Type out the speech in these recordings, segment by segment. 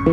क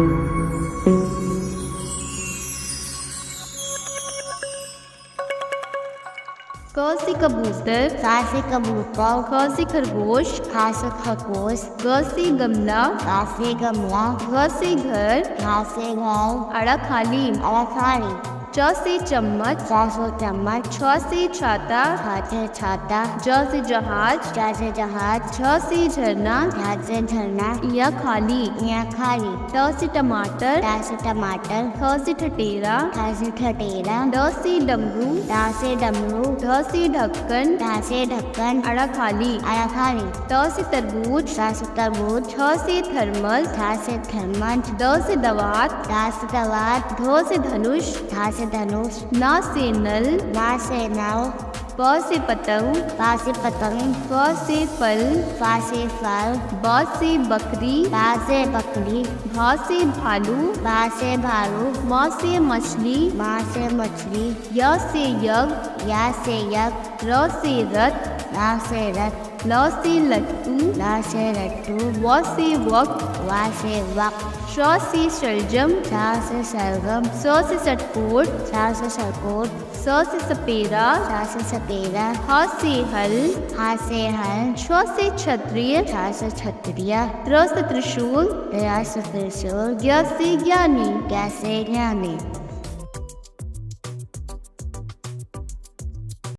से कबूतर, ख से कबूतर, ख से खरगोश, ख से खरगोश, ग से गमला, ग से गमला, घ से घर, घ से घर, अड़ा खाली, अड़खाली, च से चम्मच, च से चम्मच, छ से छाता, छ से छाता, ज से जहाज, ज से जहाज, झ से झरना, झ से झरना, य खाली, य खाली, ट से टमाटर, ट से टमाटर, ठ से ठठेरा, ठ से ठठेरा, ड से डमरू, ड से डमरू, ढ से ढक्कन, ढ से ढक्कन, अड़ा खाली, अड़खाली, त से तरबूज, थ से तरबूज, छ से थर्मस, थ से थर्मस, द से दवात, द से दवात, ध से धनुष, ध से धनुष, न से नल, न से नव, प से पतंग, प से पतंग, फ से फल, फ से फल, ब से बकरी, ब से बकरी, भ से भालू, ब से भालू, म से मछली, म से मछली, य से यज्ञ, य से यज्ञ, र से रथ, ल से रथ, ल से लट्टू, ल से लट्टू, व से वक, व से वक, श से शलजम, श से सरगम, स से सटकोट, स से सरकोट, स से सपेरा, स से सपेरा, ह से हल, ह से हल, छ से क्षत्रिय, छ से क्षत्रिय, त्र से त्रिशूल, य से त्रिशूल, ज्ञ से ज्ञानी। ग से ज्ञानी।